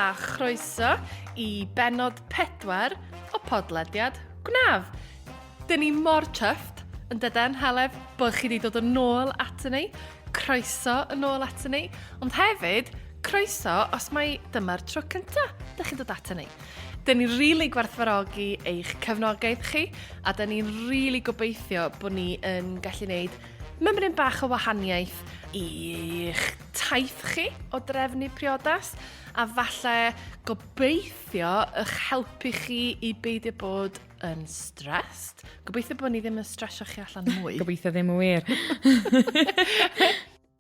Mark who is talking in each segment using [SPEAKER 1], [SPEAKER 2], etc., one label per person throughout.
[SPEAKER 1] a chroeso i bennod 4 o podlediadgwnaf. Dyn ni mor chyfft yn dydyn Heledd bod chi wedi dod yn ôl atyn ni, croeso yn ôl atyn ni, ond hefyd croeso os mai dyma'r tro cyntaf dych chi'n dod atyn ni. Dyn ni'n rili gwerthfawrogi eich cefnogaeth chi, a dyn ni'n rili gobeithio bod ni yn gallu gwneud mymryn bach o wahaniaeth i'ch taith chi o drefnu priodas, a falle gobeithio eich helpu chi i beidio bod yn stressed. Gobeithio bod ni ddim yn stresio chi allan mwy.
[SPEAKER 2] Gobeithio ddim yn wir.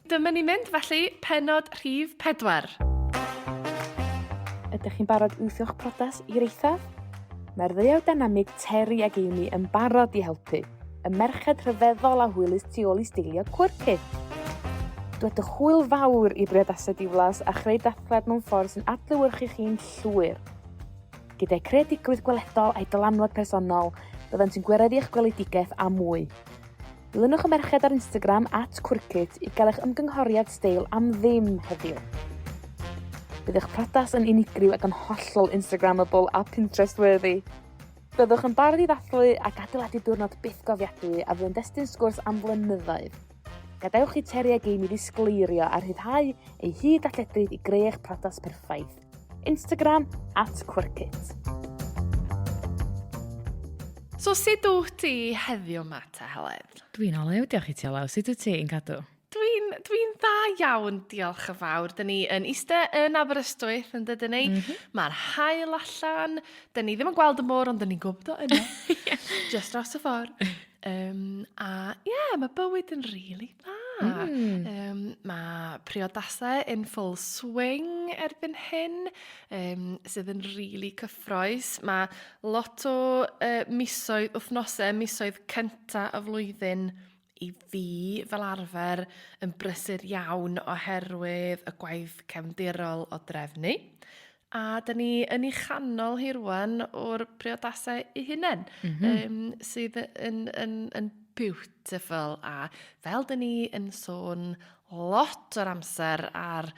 [SPEAKER 1] Dyma ni'n mynd felly pennod rhif 4.
[SPEAKER 3] Ydych chi'n barod wthio'ch prodas i'r eithaf? Mae'r ddeuaw dynamig Terry ac Amy yn barod i helpu. Y merched rhyfeddol a hwylus tu ôl i steilio quirky. Dywedwch hwyl fawr i briodasau diflas a chreu dathliad mewn ffordd sy'n adlewyrchu chi'n llwyr. Gyda'i creadigrwydd gweledol a'i dylanwad personol, byddant sy'n gwireddu eich gweledigaeth a mwy. Dilynwch y merched ar Instagram @quirkit i gael eich ymgynghoriad steil am ddim heddiw. Bydd eich prodas yn unigryw ac yn hollol Instagramable a Pinterest-worthy. Byddwch yn barod i ddathlu ac adeiladu diwrnod byth gofiadwy a fydd yn destun sgwrs am flynyddoedd. Gadewch i Terry ac Amy ddisgleirio a rhyddhau eu hyd a lledryd i greu eich prodas perffaith. Instagram @quirkit.
[SPEAKER 1] So sut wyt ti heddiw yma te, Heledd?
[SPEAKER 2] Dwi'n olew, diolch i ti Alaw. Sut wyt ti yn cadw?
[SPEAKER 1] Dwi'n dda iawn, diolch y fawr. Dyn ni yn eistedd yn Aberystwyth, yn dydyn ni. Mae'r haul allan. Dyn ni ddim yn gweld y môr, ond dyn ni'n gwybod o yna. Just dros y ffordd. Mae bywyd yn rili dda. Mae priodasau in full swing erbyn hyn, sydd yn rili cyffroes. Mae lot o misoedd cynta y flwyddyn i fi fel arfer yn brysur iawn oherwydd y gwaith cefndirol o drefnu. A dyn ni yn ei chanol hi rwan o'r priodasau eu hunain, sydd yn beautiful. A fel dyn ni yn sôn lot o'r amser ar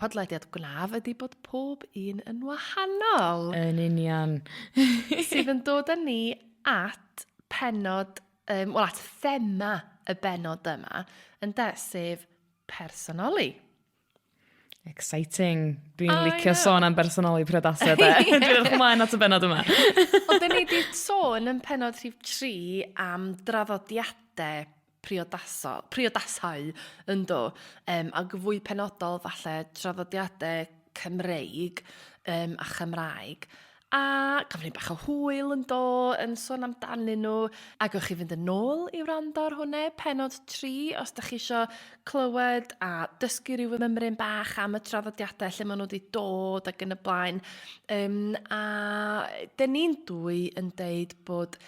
[SPEAKER 1] podlediadgwnaf ydy bod pob un yn wahanol.
[SPEAKER 2] Yn union.
[SPEAKER 1] Sydd yn dod â ni at pennod, at thema y bennod yma, sef personoli.
[SPEAKER 2] Exciting. Dwi'n licio sôn am personoli priodasau. Dwi'n edrych ymlaen at y bennod yma.
[SPEAKER 1] Ond dyn ni wedi sôn yn pennod rhif 3 am draddodiadau priodasau ynddo, ac fwy penodol falle traddodiadau Cymreig a Chymraeg. A gafon ni bach o hwyl yn sôn amdanyn nhw. Ac o'ch chi fynd yn ôl i wrando ar hwnna, pennod 3, os ydych chi eisiau clywed a dysgu rhyw mymryn bach am y traddodiadau lle maen nhw wedi dod ac yn y blaen. A dyn ni'n dwy yn deud bod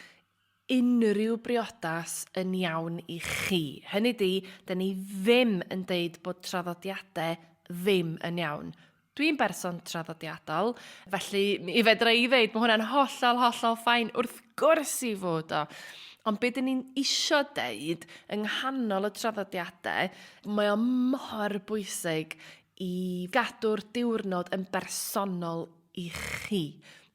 [SPEAKER 1] unrhyw briodas yn iawn i chi. Hynny di, dyn ni ddim yn deud bod traddodiadau ddim yn iawn. Dwi'n berson traddodiadol, felly i fedra i ddeud, mae hwnna'n hollol ffain wrth gwrs i fod o. Ond beth ni'n isio deud yng nghanol y traddodiadau, mae o mor bwysig i gadw'r diwrnod yn bersonol i chi.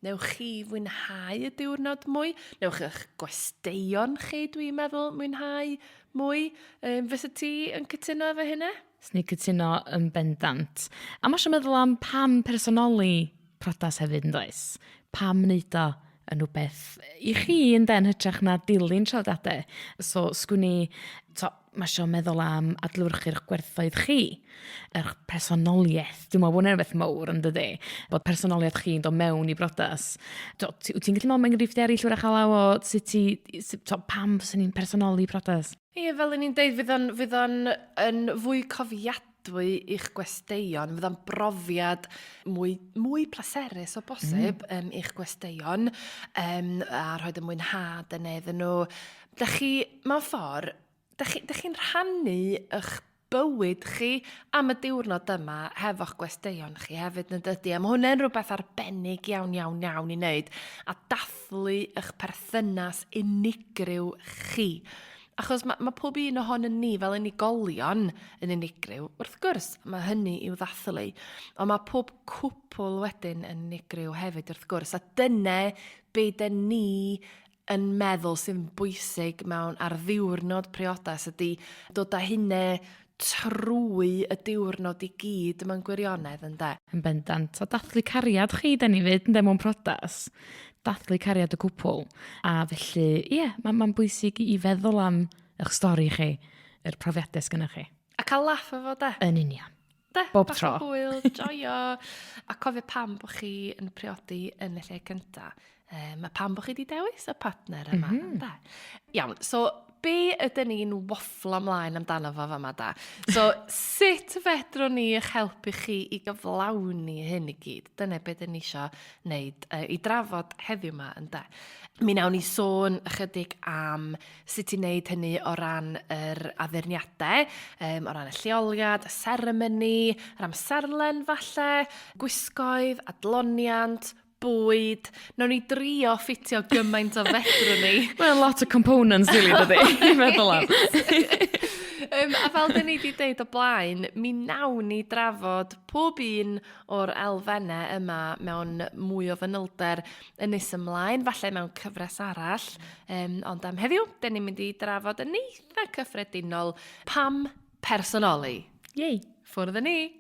[SPEAKER 1] Newch chi fwynhau y diwrnod mwy? Newch eich gwesteion chi, dwi'n meddwl, mwynhau mwy? Fysa ti yn cytuno efo hynna?
[SPEAKER 2] Sni cytuno yn bendant. A mae eisiau meddwl am pam personoli prodas hefyd yn does. Pam wneud o yn rhywbeth i chi yn den hytrach na dilyn traddodiadau. So sgwni, mae eisiau meddwl am adlewyrchu'r gwerthoedd chi. Yr personoliaeth. Dwi'n meddwl bod yn rhywbeth mawr yn dydi. Bod personoliaeth chi'n dod mewn i brodas. Wyt ti'n gallu meddwl mewn enghreifftiau eraill wrach Alaw o pam sy'n ni'n personoli prodas?
[SPEAKER 1] Ie, fel ni'n deud, fydd o'n yn fwy cofiadwy i'ch gwesteion, fydd o'n brofiad mwy pleserus o bosib i'ch gwesteion, a rhoid y mwynhad yn iddyn nhw. Dych chi, mewn ffordd, dych chi'n rhannu eich bywyd chi am y diwrnod yma hefo'ch gwesteion chi hefyd yn dydi. A mae hwnna'n rhywbeth arbennig iawn i wneud, a dathlu eich perthynas unigryw chi. Achos mae pob un ohono ni fel unigolion yn unigryw, wrth gwrs, mae hynny i'w ddathlu. Ond mae pob cwpwl wedyn yn unigryw hefyd, wrth gwrs. A dyna beth ni yn meddwl sy'n bwysig ar ddiwrnod priodas ydy dod â hynny trwy y diwrnod i gyd yma'n gwirionedd, ynde?
[SPEAKER 2] Yn bendant. O dathlu cariad chi, da ni fyd, yn mewn prodas. Dathlu cariad y cwpwl. A felly, mae'n bwysig i feddwl am eich stori chi, yr profiadau sgynnach chi.
[SPEAKER 1] A cael laff efo, de?
[SPEAKER 2] Yn union.
[SPEAKER 1] De,
[SPEAKER 2] Bob tro.
[SPEAKER 1] Bach o hwyl, joio. A cofio pam bod chi yn priodi yn y lle cynta. Mae pam bod chi wedi dewis y partner yma, de? Iawn, so be ydyn ni'n wafflo ymlaen amdano fo fama, da? So, sut fedrwn ni eich helpu chi i gyflawni hyn i gyd? Dyna beth ydyn ni eisiau wneud i drafod heddiw yma, ynde? Mi nawn ni sôn ychydig am sut i wneud hynny o ran yr addurniadau, o ran y lleoliad, y seremoni, yr amserlen falle, gwisgoedd, adloniant, bwyd. Nawn ni drio ffitio gymaint o fedrwn ni.
[SPEAKER 2] Well, lot of components, really, dydy. I meddwl am.
[SPEAKER 1] A fel dyn ni wedi deud o blaen, mi nawn ni drafod pob un o'r elfennau yma mewn mwy o fanylder yn nes ymlaen, falle mewn cyfres arall. Ond am heddiw, dyn ni'n mynd i drafod yn eitha cyffredinol pam personoli.
[SPEAKER 2] Yei.
[SPEAKER 1] Ffwrdd ni.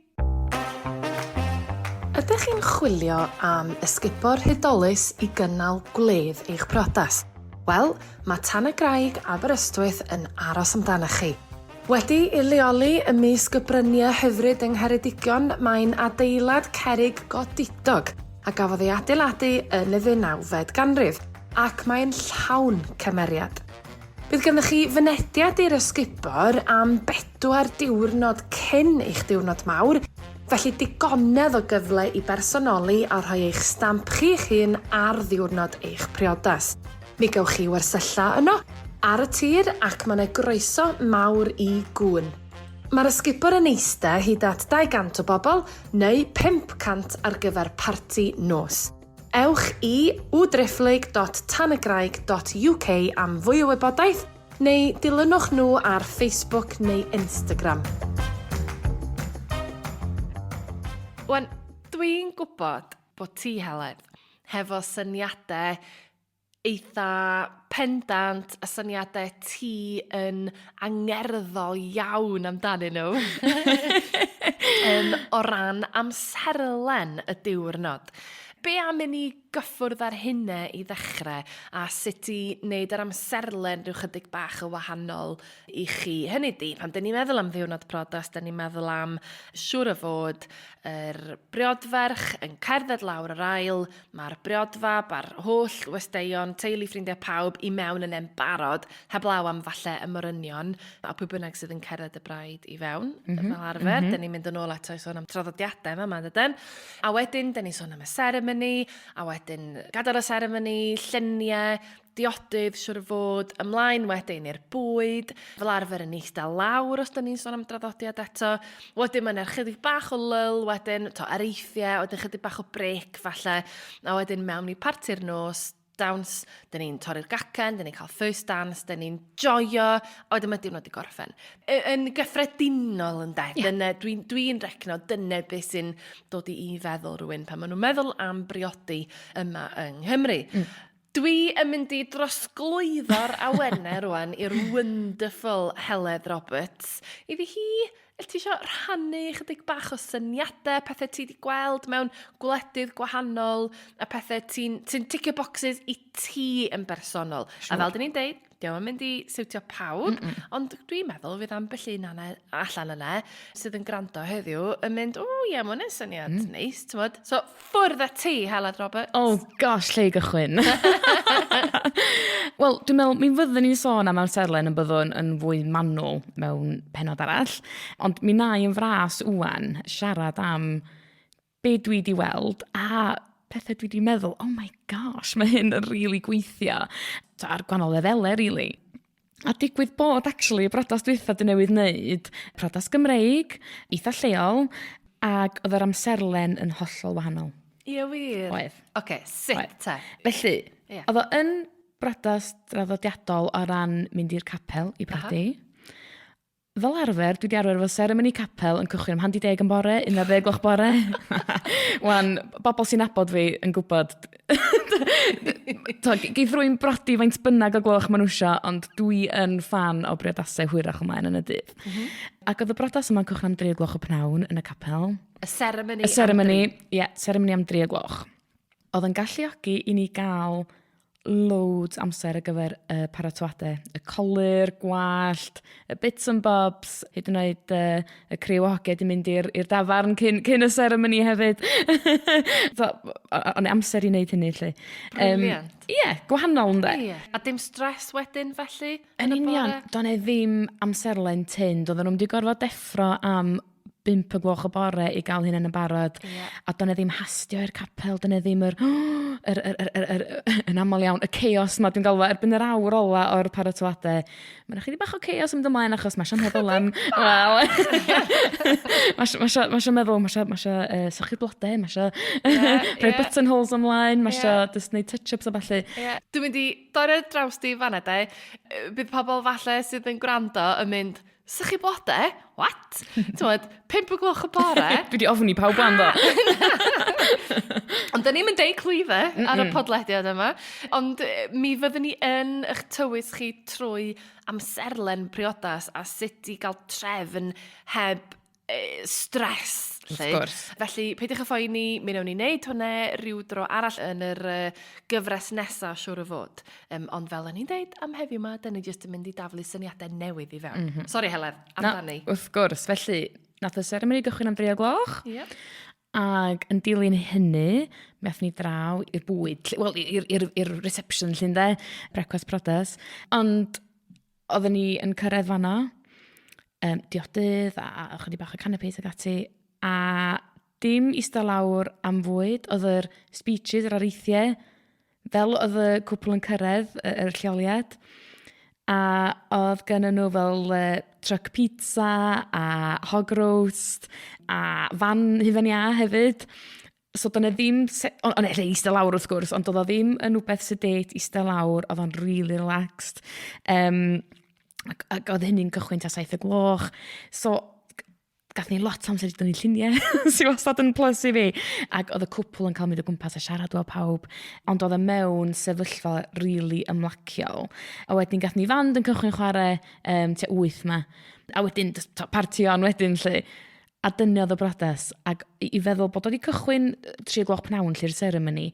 [SPEAKER 1] Ydych chi'n chwilio am esgubor hydolus i gynnal gwledd eich priodas? Wel, mae Tan y Graig Aberystwyth yn aros amdano chi. Wedi ei leoli ymysg y bryniau hyfryd yng Ngheredigion, mae'n adeilad cerrig godidog a gafodd ei adeiladu yn y 19fed ganrif, ac mae'n llawn cymeriad. Bydd ganddo chi fynediad i'r esgubor am 4 diwrnod cyn eich diwrnod mawr, felly digonedd o gyfle i bersonoli a rhoi eich stamp chi'ch hun ar ddiwrnod eich priodas. Mi gewch chi wersylla yno, ar y tir ac mae'n groeso mawr i gŵn. Mae'r esgubor yn Eistedd hyd at 200 o bobl neu 500 ar gyfer parti nos. Ewch i www.tanygraig.uk am fwy o wybodaeth neu dilynwch nhw ar Facebook neu Instagram. Wan, dwi'n gwybod bod ti, Heledd, hefo syniadau eitha pendant, a syniadau ti yn angerddol iawn amdanyn nhw. O ran amserlen y diwrnod. Be am i ni gyffwrdd ar hynna i ddechrau a sut i wneud yr amserlen rhyw chydig bach o wahanol i chi? Hynny di, pan dyn ni'n meddwl am ddiwrnod priodas, dyn ni'n meddwl am siŵr o fod yr briodferch yn cerdded lawr yr ail, mae'r briodfab a'r holl westeion, teulu ffrindiau pawb i mewn yn embarod, heblaw am falle ymrynion, a pwy bynnag sydd yn cerdded y braid i fewn, fel arfer. Dyn ni'n mynd yn ôl eto i sôn am traddodiadau yma, dydyn. A wedyn, dyn ni'n sôn am y seremoni, a wedyn gadael y seremoni, lluniau, diodydd, siwr o fod, ymlaen wedyn i'r bwyd, fel arfer yn eistedd lawr os dyn ni'n sôn am draddodiad eto. Wedyn mae'n chydig bach o lyl, wedyn areithiau, wedyn chydig bach o brec falle, a wedyn mewn i parti'r nos, dawns, dyn ni'n torri'r gacen, dyn ni'n cael first dance, dyn ni'n joio, a wedyn mae diwrnod i gorffen. Yn gyffredinol yn de, dwi'n recno dyna beth sy'n dod i feddwl rhywun pan maen nhw'n meddwl am briodi yma yng Nghymru. Dwi yn mynd i drosglwyddo'r awennau rwan i'r wonderful Heledd Roberts. Iddi hi, ti eisiau rhannu chydig bach o syniadau, pethau ti wedi gweld mewn gwledydd gwahanol, a pethau ti'n ticio boxes i ti yn bersonol. Sure. A fel dyn ni'n deud, diolch yn mynd i siwtio pawb, ond dwi'n meddwl fydd ambell un allan yna sydd yn gwrando heddiw yn mynd, mae hwnna'n syniad neis, ti'n bod? So, ffwrdd â ti, Heledd Roberts.
[SPEAKER 2] Oh gosh, lle i gychwyn. Wel, dwi'n meddwl, mi fyddwn ni'n sôn am amserlen yn byddwn yn fwy manwl mewn pennod arall, ond mi na i'n fras wwan siarad am be dwi wedi weld a pethau dwi wedi meddwl, oh my gosh, mae hyn yn really gweithio ar gwahanol lefelau, really. A digwydd bod, actually, y brodas dwytha dwi newydd wneud, brodas Gymreig, eitha lleol, ac oedd yr amserlen yn hollol wahanol.
[SPEAKER 1] Ie wir.
[SPEAKER 2] Oedd.
[SPEAKER 1] Oce, sut te?
[SPEAKER 2] Felly, oedd o yn brodas draddodiadol o ran mynd i'r capel i Priodi. Fel arfer, dwi wedi arfer efo seremoni capel yn cychwyn am 10 yn bore, 11 gloch bore. Wan, bobl sy'n nabod fi yn gwybod. Geith rwy'n brodi faint bynnag o gloch ma'n wsio, ond dwi yn fan o briodasau hwyrach ymlaen yn y dydd. Ac oedd y brodas yma'n cychwyn am 3 gloch y pnawn yn y capel.
[SPEAKER 1] Y seremoni
[SPEAKER 2] seremoni am 3 gloch. Oedd yn galluogi i ni gael loads amser ar gyfer y paratoadau. Y colir, gwallt, y bits and bobs, hyd yn oed y criw o hogiau di mynd i'r dafarn cyn y seremoni hefyd. Ond amser i wneud hynny, lle.
[SPEAKER 1] Brilliant.
[SPEAKER 2] Gwahanol ynddo.
[SPEAKER 1] A dim stress wedyn, felly?
[SPEAKER 2] Yn union, do'n e ddim amserlen tyn. Doedden nhw'n di gorfod deffro am 5 gloch y bore i gael hyn yn y barod. A do'n e ddim hastio i'r capel, do'n e ddim yn aml iawn, y chaos ma dwi'n galwa erbyn yr awr ola o'r paratoadau. Mae'n chydig bach o chaos yn ymlaen achos mae eisiau meddwl am, mae eisiau meddwl, mae eisiau sychu blodau, mae eisiau rhoi buttonholes ymlaen, mae eisiau just neud touch-ups o falle.
[SPEAKER 1] Dwi'n mynd i dorri'r draws di fanna, de. Bydd pobl falle sydd yn gwrando yn mynd, sychu blodau? What? Ti'n 5 gloch y bore?
[SPEAKER 2] Dwi wedi ofni pawb wan do.
[SPEAKER 1] Ond da ni'n mynd deud clwyfau ar y podlediad yma. Ond mi fyddwn ni yn eich tywys chi trwy amserlen priodas a sut i gael trefn heb stress.
[SPEAKER 2] Of course.
[SPEAKER 1] Felly, peidiwch y phoeni, mi wnawn ni wneud hwnna rhyw dro arall yn yr gyfres nesaf, siwr o fod. Ond fel o'n i'n deud am heddiw yma, da ni jyst yn mynd i daflu syniadau newydd i fewn. Sori, Heledd, amdani.
[SPEAKER 2] Wrth gwrs, felly, nath y seremoni gychwyn am 3 gloch. Ac yn dilyn hynny, mi athon ni draw i'r bwyd, wel, i'r reception, llyn de, brecwast priodas. Ond, oedden ni yn cyrraedd fanno, diodydd a chydig bach o canapés ag ati, a dim eistedd lawr am fwyd, oedd yr speeches, yr areithiau, fel oedd y cwpwl yn cyrraedd, yr lleoliad, a oedd gen nhw fel truck pizza, a hog roast, a fan hufen ia hefyd. So do'n e ddim, ond eistedd lawr wrth gwrs, ond oedd o ddim yn wbeth sedate eistedd lawr, oedd o'n really relaxed. Ac oedd hynny'n gychwyn ta 7 gloch. So, gath ni lot amser i dynnu lluniau sy'n wastad yn plus i fi. Ac oedd y cwpl yn cael mynd o gwmpas a siarad o pawb. Ond oedd e mewn sefyllfa really ymlaciol. A wedyn gath ni fand yn cychwyn chwarae tua 8 ma. A wedyn partio'n wedyn lle. A dyniodd y brodas. Ac i feddwl bod oedd i cychwyn 3 gloch pnawn lle'r seremoni,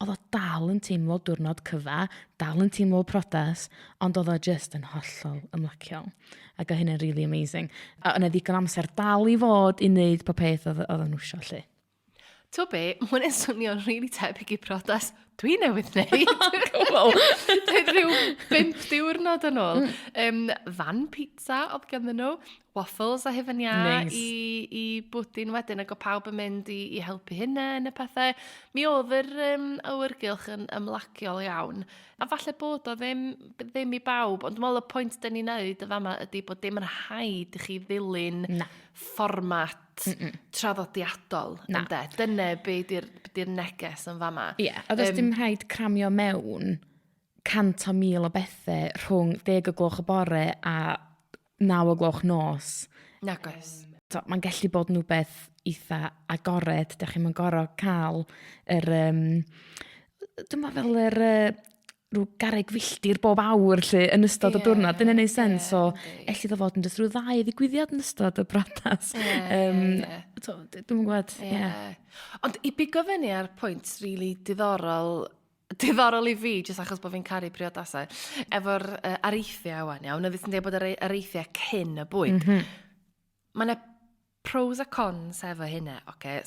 [SPEAKER 2] oedd o dal yn teimlo diwrnod cyfa, dal yn teimlo prodas, ond oedd o just yn hollol ymlaciol. Ac o hynny'n really amazing. A yna ddigon amser dal i fod i wneud po peth oedd o'n wsio lle.
[SPEAKER 1] To be, mwyn yn swnio'n rili tebyg i prodas dwi newydd wneud.
[SPEAKER 2] Cool.
[SPEAKER 1] Rhyw 5 diwrnod yn ôl. Fan pizza oedd ganddyn nhw, waffles a hyfen ia i bwdyn wedyn, ac o pawb yn mynd i helpu hynna yn y pethau. Mi oedd yr awyrgylch yn ymlaciol iawn. A falle bod o ddim i bawb, ond dwi'n meddwl y pwynt dyn ni'n neud y fama ydy bod dim yn rhaid i chi ddilyn fformat traddodiadol. Dyna beth di'r neges yn fama.
[SPEAKER 2] A does dim rhaid cramio mewn 100,000 o bethau rhwng 10 o gloch y bore a 9 o gloch nos.
[SPEAKER 1] Nag oes.
[SPEAKER 2] Mae'n gallu bod nhw beth eitha agored. Dych chi'n gorfod cael dwi'n meddwl fel rhyw garreg filltir bob awr lle yn ystod y diwrnod. Dyna'n neud sens. So, elli ddo fod yn dys rhyw 2 ddigwyddiad yn ystod y brodas. Dwi'n gwybod.
[SPEAKER 1] Ond i bigo fyny ar pwynt really diddorol i fi, jyst achos bod fi'n caru priodasau, efo'r areithiau wan iawn, na ddysyn dweud bod yr areithiau cyn y bwyd. Mae yna pros a cons efo hynna,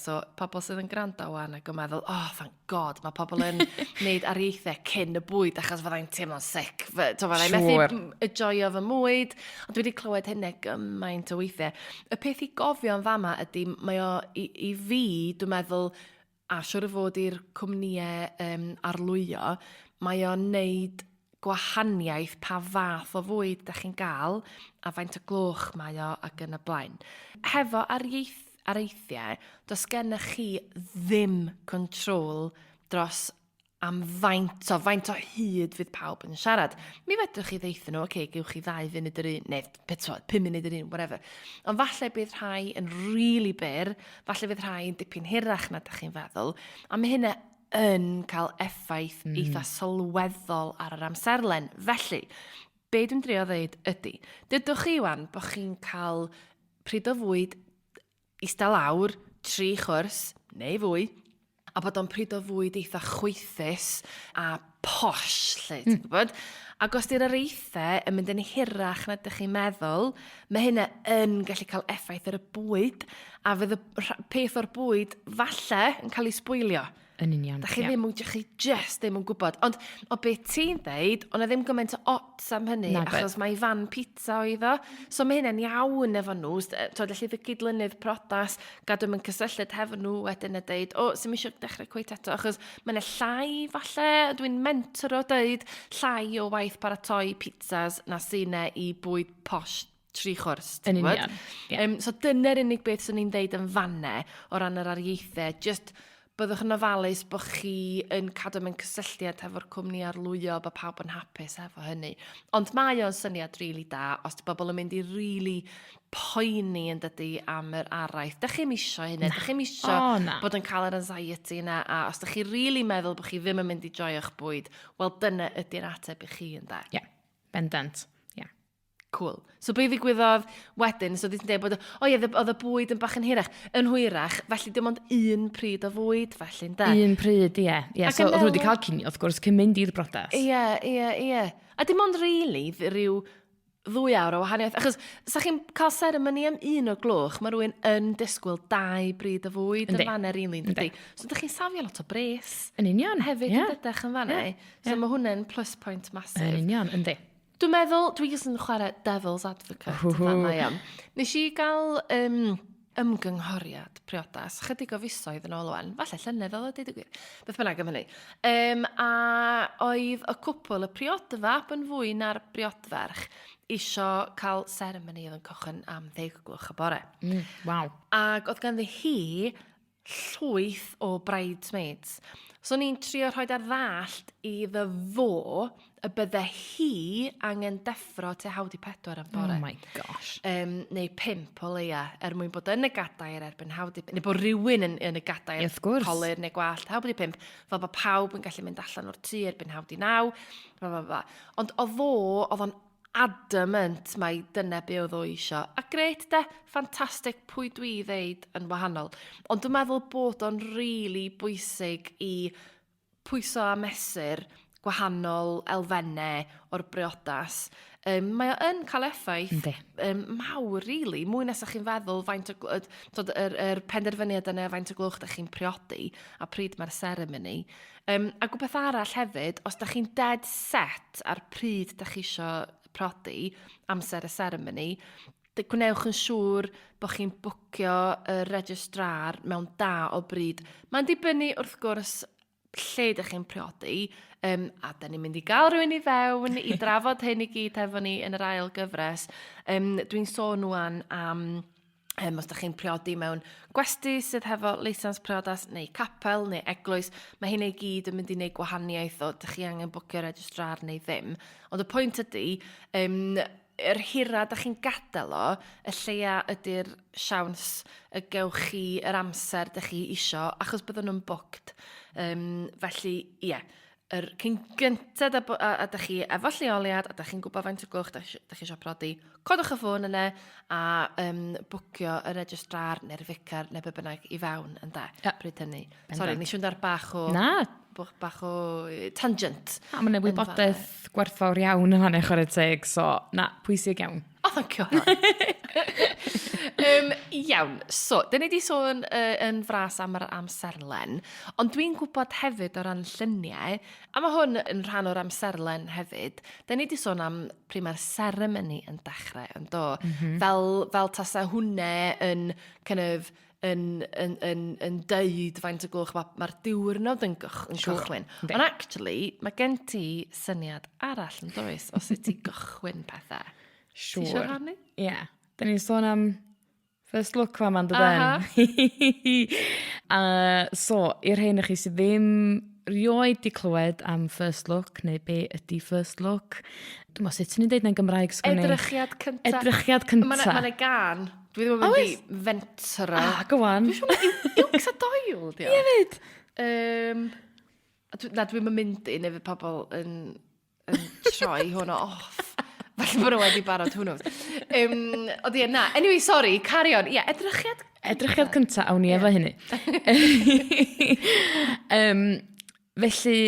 [SPEAKER 1] so pobl sydd yn gwrando wan ac yn meddwl, thank God, mae pobl yn gwneud areithiau cyn y bwyd achos fyddai'n teimlo'n sic. Fyddai'n methu y joio fy mwyd, ond dwi wedi clywed hynna gymaint o weithiau. Y peth i gofio yn fama ydy, mae o i fi, dwi'n meddwl, a siwr o fod i'r cwmnïau arlwyo, mae o'n neud gwahaniaeth pa fath o fwyd da chi'n gael a faint o gloch mae o ac yn y blaen. Hefo areithiau, does gennych chi ddim control dros am faint o hyd fydd pawb yn siarad. Mi fedrwch chi ddeithio nhw, gewch chi 2 funud yr un, neu 5 munud yr un, whatever. Ond falle bydd rhai yn really byr, falle bydd rhai yn dipyn hirach na ydych chi'n feddwl, a mae hynna yn cael effaith eitha sylweddol ar yr amserlen. Felly, be dwi'n drio ddeud ydy, dydwch chi wan bod chi'n cael pryd o fwyd eistedd lawr, 3 chwrs, neu fwy, a bod o'n pryd o fwyd eitha chwythus a posh, lle, ti'n gwybod? Ac os di'r eithau yn mynd yn hirach na ydych chi'n meddwl, mae hynna yn gallu cael effaith ar y bwyd, a fydd y peth o'r bwyd falle yn cael ei sbwylio.
[SPEAKER 2] Yn union.
[SPEAKER 1] Da chi just ddim yn gwybod. Ond o beth ti'n dweud, ond ddim gymaint o ots am hynny, achos mae fan pizza oedd o. So mae hynny'n iawn efo nhw. Allu fy gydlynydd prodas, gadw yn cysylltud hefo nhw wedyn a dweud, sy'n eisiau dechrau cweit eto, achos mae'n llai falle, dwi'n mentor o dweud, llai o waith paratoi pizzas na sy'n i bwyd posh 3 chwrs.
[SPEAKER 2] Yn union.
[SPEAKER 1] So dyna'r unig beth sy'n ni'n dweud yn fanne o ran yr ariaethau, just byddwch yn ofalus bod chi yn cadw mewn cysylltiad efo'r cwmni arlwyo bod pawb yn hapus efo hynny. Ond mae o'n syniad rili da os di bobl yn mynd i rili poeni yn dydy am yr araith. Dych chi'n isio hynny, dych chi'n isio bod yn cael yr anxiety yna, a os dych chi rili meddwl bod chi ddim yn mynd i joio'ch bwyd, wel dyna ydy'r ateb i chi yn da.
[SPEAKER 2] Ie, bendant.
[SPEAKER 1] Cool. So be ddigwyddodd wedyn, so dwi'n dweud bod, oedd y bwyd yn bach yn hirach, yn hwyrach, felly dim ond 1 pryd o fwyd, felly, da?
[SPEAKER 2] 1 pryd, ie. So, oedd wedi cael cinio, wrth gwrs, cyn mynd i'r brodas.
[SPEAKER 1] Ie. A dim ond rili, rhyw 2 awr o wahaniaeth, achos sa chi'n cael seremoni am 1 o gloch, mae rhywun yn disgwyl 2 bryd o fwyd yn fanna rili. So ydych chi'n safio lot o bres.
[SPEAKER 2] Yn union.
[SPEAKER 1] Hefyd yn dydych yn fanna. So mae hwnna'n plus point masif.
[SPEAKER 2] Yn union, yndi.
[SPEAKER 1] Dwi'n meddwl, dwi jyst yn chwarae devil's advocate. Nes i gael ymgynghoriad priodas, chydig o fisoedd yn ôl wan, falle llynedd oedd o, gwir, beth bynnag am hynny. A oedd y cwpwl, y Priodfa, yn fwy na'r Priodferch, isio cael seremoni oedd yn cochyn am 10 gloch y bore.
[SPEAKER 2] Wow.
[SPEAKER 1] Ac oedd ganddi hi llwyth o bridesmaids. So ni'n trio rhoi ar ddallt iddo fo y bydde hi angen deffro te hawdi 4 am bore.
[SPEAKER 2] Oh my gosh.
[SPEAKER 1] Neu 5 o leia, mwyn bod yn y gadair erbyn hawdi, neu bod rhywun yn y gadair colir neu gwallt, hawdi 5, fel bod pawb yn gallu mynd allan o'r tŷ erbyn hawdi 9, Ond oedd o'n adamant mai dyna be oedd o isio. A gret de, ffantastig pwy dwi ddeud yn wahanol. Ond dwi'n meddwl bod o'n rili bwysig i pwyso a mesur gwahanol elfennau o'r briodas. Mae o yn cael effaith mawr, rili. Mwy nesach chi'n feddwl yr penderfyniad yna faint o gloch ydych chi'n priodi a pryd mae'r seremoni. A gwbeth arall hefyd, os ydych chi'n dead set ar pryd ydych chi eisiau prodi amser y seremoni, gwnewch yn siŵr bod chi'n bwcio y registrar mewn da o bryd. Mae'n dibynnu wrth gwrs lle ydych chi'n priodi, a da ni'n mynd i gael rhywun i fewn i drafod hyn i gyd efo ni yn yr ail gyfres. Dwi'n sôn wan am os ydych chi'n priodi mewn gwesti sydd hefo leisans priodas neu capel neu eglwys, mae hyn ei gyd yn mynd i wneud gwahaniaeth o ydych chi angen bwcio registrar neu ddim. Ond y pwynt ydy, yr hira ydych chi'n gadael o, y lleia ydy'r siawns y gewch chi yr amser ydych chi isio, achos byddwn nhw'n booked. Felly, ie. Cyn gyntaf ydych chi efo lleoliad, a ydych chi'n gwybod faint o gloch ydych chi eisiau prodi, codwch y ffôn yna a bwcio y registrar neu'r vicar neu be bynnag i fewn yn da. Bryd hynny. Sori, nes i'n dar bach o tangent.
[SPEAKER 2] Mae'n wybodaeth gwerthfawr iawn yn fan'na chwarae teg, so pwysig iawn.
[SPEAKER 1] Oh, thank you. Iawn, so, dyn ni wedi sôn yn fras am yr amserlen, ond dwi'n gwybod hefyd o ran lluniau, a mae hwn yn rhan o'r amserlen hefyd, dyn ni wedi sôn am pryd mae'r seremoni yn dechrau, yn do, fel tasa hwnna yn deud faint o gloch mae'r diwrnod yn gychwyn. Ond actually, mae gen ti syniad arall yn does, os ydy ti gychwyn pethau. Ti eisiau rhannu?
[SPEAKER 2] Ie. Da ni'n sôn am first look fa man dydyn. So, i'r hyn chi sydd ddim rioed di clywed am first look, neu be ydy first look. Dwi'n meddwl sut ni'n deud na'n Gymraeg sgwni?
[SPEAKER 1] Edrychiad cynta.
[SPEAKER 2] Edrychiad cynta.
[SPEAKER 1] Mae'n gan. Dwi ddim yn mynd i fentro.
[SPEAKER 2] Go on.
[SPEAKER 1] Dwi'n siŵr yw a doil, di o.
[SPEAKER 2] Ie fyd.
[SPEAKER 1] Na, dwi'n mynd i nefyd pobl yn troi hwnnw off. Falle bod nhw wedi barod hwnnw. Oedd i na. Anyway, sorry, carry on. Ie, edrychiad.
[SPEAKER 2] Edrychiad cynta, awn ni efo hynny. Felly,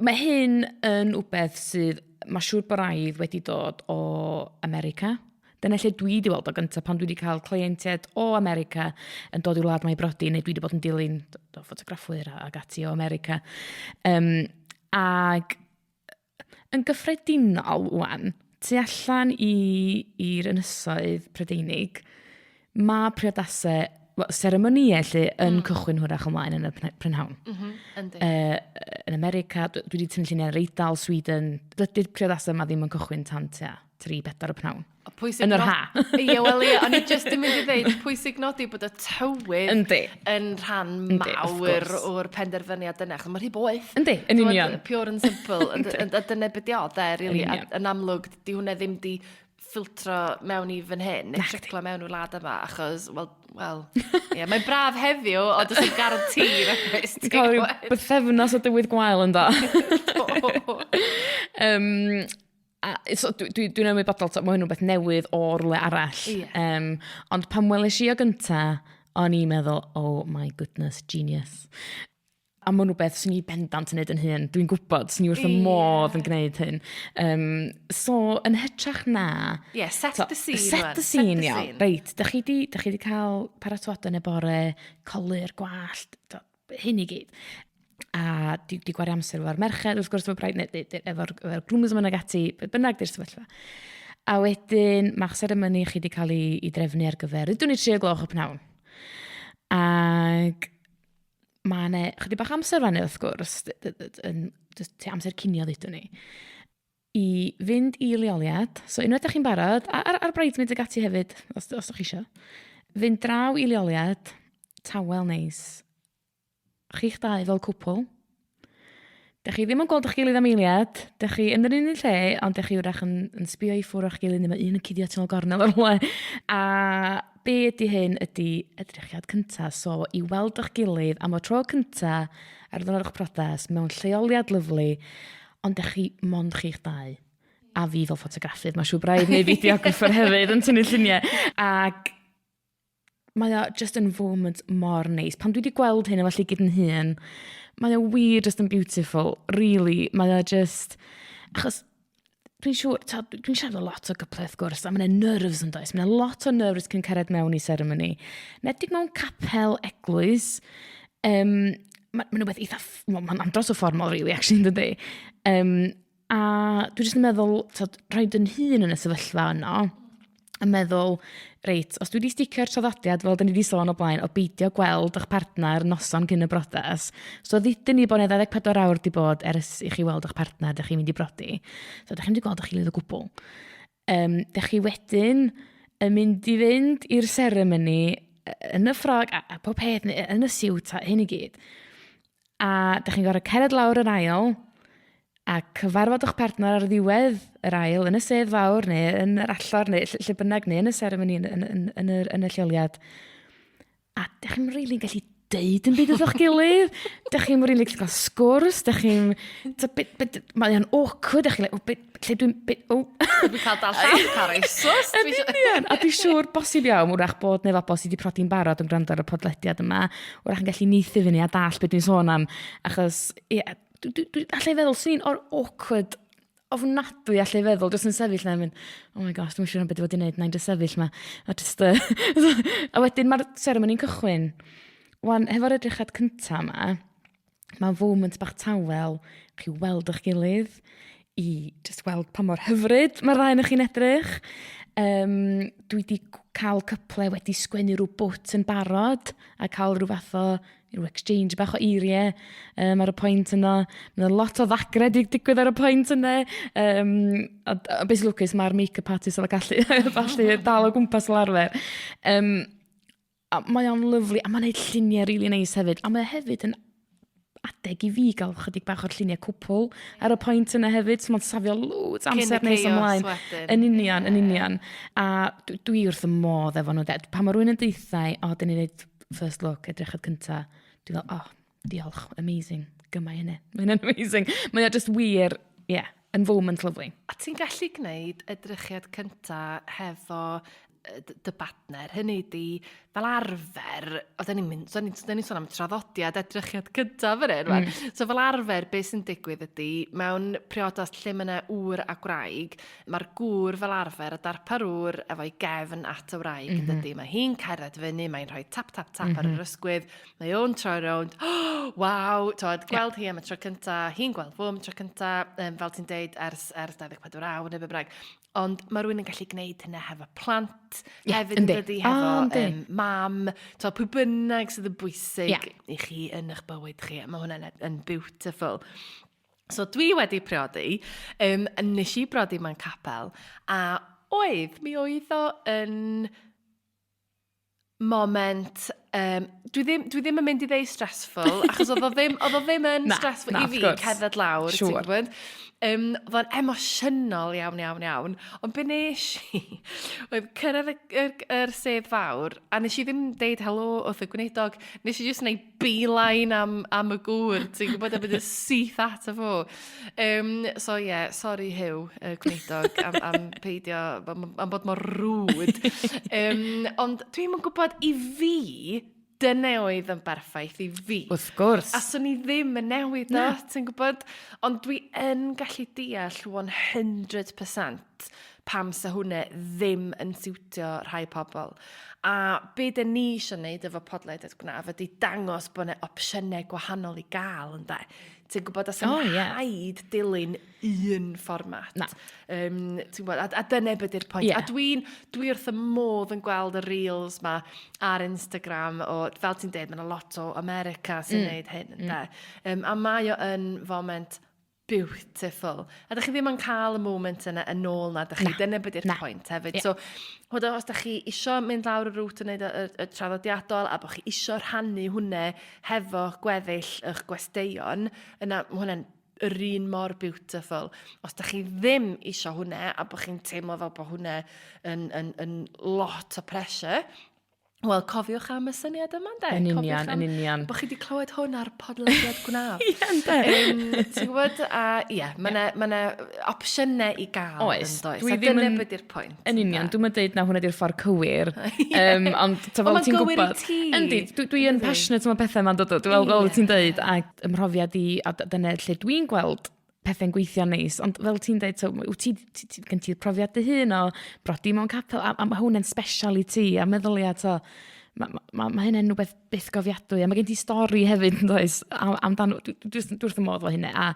[SPEAKER 2] mae hyn yn wbeth sydd, mae siŵr bod raidd wedi dod o America. Dyna lle dwi wedi weld o gyntaf pan dwi wedi cael cleientiaid o America yn dod i wlad mae brodi, neu dwi wedi bod yn dilyn o ffotograffwyr ag ati o America. Ag yn gyffredinol wan, tu allan i'r ynysoedd Prydeinig, mae priodasau, seremoniau lle yn cychwyn hwyrach ymlaen yn y prynhawn. Yn America, dwi wedi tynnu lluniau yn Eidal, Sweden, dydy'r priodasau yma ddim yn cychwyn tan 3-4 y prynhawn. Yn yr ha.
[SPEAKER 1] Ie, wel ie, ond i just yn mynd i ddeud, pwysig nodi bod y tywydd yn rhan mawr o'r penderfyniad yna. Mae rhy boeth.
[SPEAKER 2] Yndi, yn union.
[SPEAKER 1] Pure and simple. Dyna beth o, really. Yn amlwg, di hwnna ddim di ffiltro mewn i fan hyn, neu triclo mewn o'r lad yma, achos, wel, ie, mae'n braf heddiw, ond ys yn garantir.
[SPEAKER 2] Ti'n cael rhyw bythefnos o dywydd gwael yn da. Dwi'n ymwybodol, mae hyn rhywbeth newydd o'r le arall. Ond pan weles i o gynta, o'n i'n meddwl, oh my goodness, genius. A mae'n rhywbeth sy'n ni bendant yn neud yn hyn. Dwi'n gwybod, sy'n ni wrth y modd yn gwneud hyn. So, yn hytrach na...
[SPEAKER 1] Ie, set the scene.
[SPEAKER 2] Set the scene, iawn. Reit, da chi di cael paratoadau yn y bore, colir, gwallt, hyn i gyd. A di gwario amser efo'r merched, wrth gwrs efo'r braid, efo'r glwmys yma'n ag ati, bynnag di'r sefyllfa. A wedyn, mae'ch seremoni chi di cael ei drefnu ar gyfer. Rydw ni 3 gloch o pnawn. Ag mae'n chydig bach amser fan wrth gwrs, amser cinio ddydw ni, i fynd i leoliad. So unwaith ydych chi'n barod, ar bridesmaids ag ati hefyd, os ydych chi eisiau, fynd draw i leoliad, tawel neis, chi'ch dau fel cwpwl. Dych chi ddim yn gweld eich gilydd am eiliad, dych chi yn yr un lle, ond dych chi wrach yn sbio i ffwrdd o'ch gilydd, neu un yn cuddio tyn o'r gornel o'r le. A be ydy hyn ydy edrychiad cynta, so i weld eich gilydd am y tro cynta ar ddyn o'ch prodas mewn lleoliad lyflu, ond dych chi mond chi'ch dau. A fi fel ffotograffydd, mae siw braidd neu fideographer hefyd yn tynnu lluniau. Ac mae o just yn foment mor neis. Pan dwi wedi gweld hyn efo lle gyd yn hun, mae o wir just yn beautiful, really. Mae o just... Achos dwi'n siarad o lot o gypleth gwrs, a mae'n nerves yn does. Mae'n lot o nerves cyn cered mewn i seremoni. Nedig mewn capel eglwys, mae'n rhywbeth eitha... Mae'n andros o fformal, really, actually, yn dydi. A dwi'n just yn meddwl, rhaid yn hun yn y sefyllfa yno, yn meddwl, reit, os dwi wedi sticio'r traddodiad fel da ni wedi sôn o blaen, o beidio gweld eich partner noson cyn y brodas, so ddydyn ni bod 24 awr di bod ers i chi weld eich partner, dych chi'n mynd i brodi. So, dych chi'n mynd i gweld eich gilydd o gwbl. Dych chi wedyn yn mynd i fynd i'r seremoni yn y ffrog, a pob peth, yn y siwt, hyn i gyd. A dych chi'n gorfod cered lawr yr aisle, a cyfarfod eich partner ar ddiwedd yr ail yn y sedd fawr neu yn yr allor neu lle bynnag neu yn y seremoni yn y lleoliad. A dych chi'n rili'n gallu deud yn byd wrth o'ch gilydd. Dych chi'n rili'n gallu cael sgwrs. Dych chi'n... Mae'n awkward. Dych chi'n...
[SPEAKER 1] Dwi'n cael dal llall carisws.
[SPEAKER 2] A dwi'n siŵr bosib iawn wrach bod neu fabos i wedi prodi'n barod yn gwrando ar y podlediad yma. Wrach yn gallu neithu fyny a dall beth dwi'n sôn am. Achos... allai feddwl, sy'n un o'r awkward ofnadwy allai feddwl, jyst yn sefyll na, mynd, oh my gosh, dwi'n siŵr am beth i fod i wneud, na'n jyst sefyll ma. A wedyn mae'r seremoni'n cychwyn. Wan, hefo'r edrychad cynta yma, mae'n foment bach tawel, chi weld eich gilydd, i just weld pa mor hyfryd mae'r ddau yn chi'n edrych. Dwi wedi cael cyple wedi sgwennu rhyw bwt yn barod, a cael rhyw fath o rhyw exchange bach o eiriau ar y pwynt yno. Mae'n lot o ddagre digwydd ar y pwynt yno. A beth sy'n lwcus, mae'r make-up artist o'n gallu dal o gwmpas fel arfer. A mae o'n lyflu, a mae'n neud lluniau rili neis hefyd. A mae hefyd yn adeg i fi gael chydig bach o'r lluniau cwpwl ar y pwynt yna hefyd. So mae'n safio lwyd amser
[SPEAKER 1] Cyn y
[SPEAKER 2] nes ymlaen.
[SPEAKER 1] chaos wedyn.
[SPEAKER 2] Yn union. A dwi wrth y modd efo nhw. Pa mae rhywun yn deithau, dyn ni'n neud first look, edrychad cynta. Dwi fel, diolch, amazing. Gyma hynny. Mae'n amazing. Mae'n just wir, yn foment lyflu.
[SPEAKER 1] A ti'n gallu gwneud edrychiad cynta hefo dy partner, hynny di fel arfer, da ni'n sôn am traddodiad edrychiad cyntaf fan hyn. So fel arfer, beth sy'n digwydd ydy, mewn priodas lle mae yna ŵr a gwraig, mae'r gŵr fel arfer, y darpar ŵr efo'i gefn at y wraig, ydy. Mae hi'n cerdded fyny, mae'n rhoi tap ar yr ysgwydd, mae o'n troi rownd, waw, gweld hi am y tro cynta, hi'n gweld fo am y tro cynta, fel ti'n deud, ers 24 awr neu bybrag. Ond mae rhywun yn gallu gwneud hynna hefo plant, hefyd yn dydi hefo mam, pwy bynnag sydd yn bwysig i chi yn eich bywyd chi. Mae hwnna'n beautiful. So dwi wedi priodi, nes i brodi mewn capel, a mi oedd o yn moment, dwi ddim yn mynd i ddeu stressful, achos oedd o ddim yn stressful i fi cerdded lawr, ti'n gwybod? Oedd o'n emosiynol iawn, ond be nes i, oedd cyrraedd yr sedd fawr, a nes i ddim deud helo wrth y gwneudog, nes i just wneud beeline am y gŵr, ti'n gwybod, a bydd y syth at y fo. So sorry Hyw, gwneudog, am peidio, am bod mor rwd. Ond dwi'n yn gwybod i fi, dyna oedd yn berffaith i fi.
[SPEAKER 2] Wrth gwrs.
[SPEAKER 1] A so ni ddim yn newid o, ti'n gwybod? Ond dwi yn gallu deall 100% pam sa hwnna ddim yn siwtio rhai pobl. A be da ni eisiau gwneud efo podlediadgwnaf ydy dangos bod yna opsiynau gwahanol i gael, ynddo? Ti'n gwybod, as yn rhaid dilyn un fformat. Ti'n gwybod, a dyna beth yw'r pwynt. A dwi wrth y modd yn gweld y reels ma ar Instagram, fel ti'n dweud, mae'n lot o America sy'n gwneud hyn, ynddo? A mae o yn foment beautiful. A da chi ddim yn cael y moment yna yn ôl na, da chi, dyna beth yw'r pwynt hefyd. So, os da chi isio mynd lawr y rŵt yn gwneud y traddodiadol, a bod chi isio rhannu hwnna hefo gweddill eich gwesteion, yna hwnna'n yr un mor beautiful. Os da chi ddim isio hwnna, a bod chi'n teimlo fel bod hwnna yn lot o pressure, wel, cofiwch am y syniad yma, de.
[SPEAKER 2] Yn union.
[SPEAKER 1] Bo chi wedi clywed hwn ar podlediadgwnaf. Ti'n gwybod? A mae opsiynau i gael.
[SPEAKER 2] Oes.
[SPEAKER 1] Dyna beth yw'r pwynt.
[SPEAKER 2] Yn union. Dwi'n dweud na hwnna di'r ffordd cywir. Ond fel ti'n gwybod. Yndi, dwi'n passionate am y pethau yma'n dod. Fel ti'n dweud, a ymhrofiad i, a dyna lle dwi'n gweld pethau'n gweithio neis, ond fel ti'n dweud, gen ti'r profiad dy hun o brodi mewn capel, a mae hwnna'n special i ti, a meddyliad o, mae hynny'n rhywbeth byth gofiadwy, a mae gen ti stori hefyd, does, amdano, dwi'n wrth y modd o hynny, a